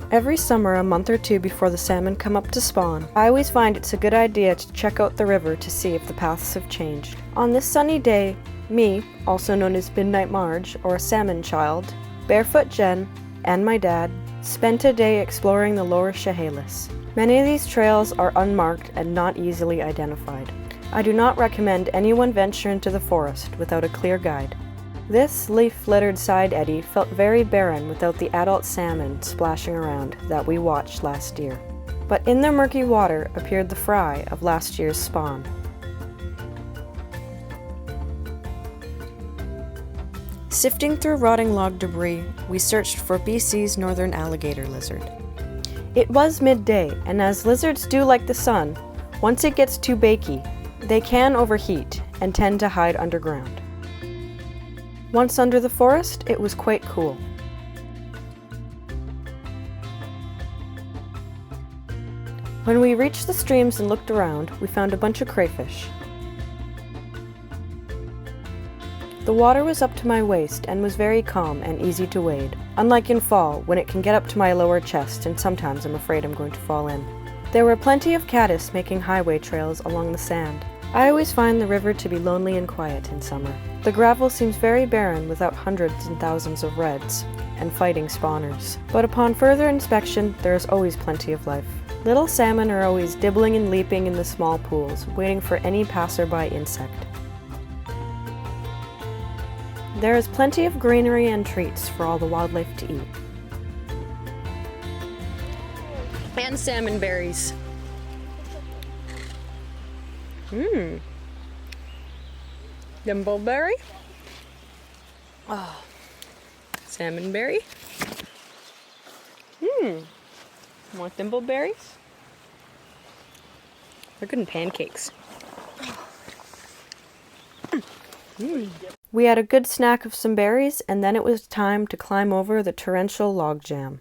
Every summer, a month or two before the salmon come up to spawn, I always find it's a good idea to check out the river to see if the paths have changed. On this sunny day, me, also known as Midnight Marge, or a salmon child, Barefoot Jen, and my dad, spent a day exploring the lower Chehalis. Many of these trails are unmarked and not easily identified. I do not recommend anyone venture into the forest without a clear guide. This leaf-littered side eddy felt very barren without the adult salmon splashing around that we watched last year. But in the murky water appeared the fry of last year's spawn. Sifting through rotting log debris, we searched for BC's northern alligator lizard. It was midday, and as lizards do like the sun, once it gets too bakey, they can overheat and tend to hide underground. Once under the forest, it was quite cool. When we reached the streams and looked around, we found a bunch of crayfish. The water was up to my waist and was very calm and easy to wade, unlike in fall when it can get up to my lower chest and sometimes I'm afraid I'm going to fall in. There were plenty of caddis making highway trails along the sand. I always find the river to be lonely and quiet in summer. The gravel seems very barren without hundreds and thousands of reds and fighting spawners. But upon further inspection, there is always plenty of life. Little salmon are always dibbling and leaping in the small pools, waiting for any passerby insect. There is plenty of greenery and treats for all the wildlife to eat. And salmon berries. Dimbleberry. Oh, salmonberry. More thimbleberries. They're good in pancakes. We had a good snack of some berries, and then it was time to climb over the torrential logjam.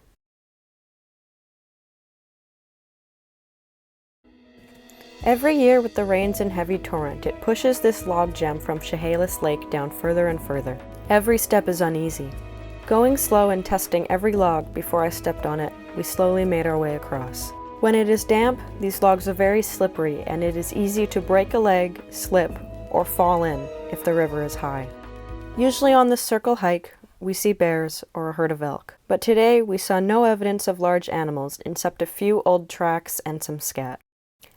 Every year with the rains and heavy torrent, it pushes this logjam from Chehalis Lake down further and further. Every step is uneasy. Going slow and testing every log before I stepped on it, we slowly made our way across. When it is damp, these logs are very slippery and it is easy to break a leg, slip, or fall in if the river is high. Usually on this circle hike, we see bears or a herd of elk, but today we saw no evidence of large animals except a few old tracks and some scat.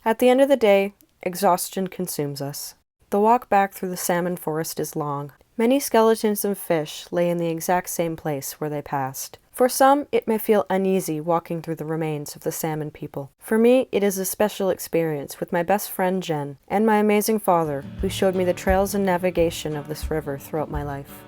At the end of the day, exhaustion consumes us. The walk back through the salmon forest is long. Many skeletons of fish lay in the exact same place where they passed. For some, it may feel uneasy walking through the remains of the salmon people. For me, it is a special experience with my best friend Jen and my amazing father, who showed me the trails and navigation of this river throughout my life.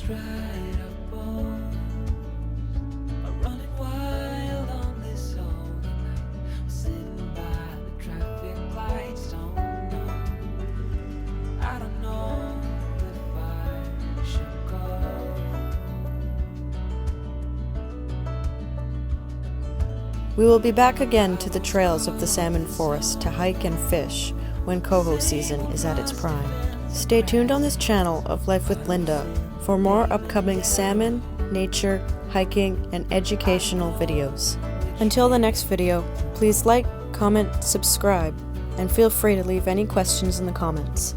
Dried up bones are running wild on this old night. Sitting by the traffic lights, don't know. I don't know if I should go. We will be back again to the trails of the salmon forest to hike and fish when coho season is at its prime. Stay tuned on this channel of Life with Linda for more upcoming salmon, nature, hiking, and educational videos. Until the next video, please like, comment, subscribe, and feel free to leave any questions in the comments.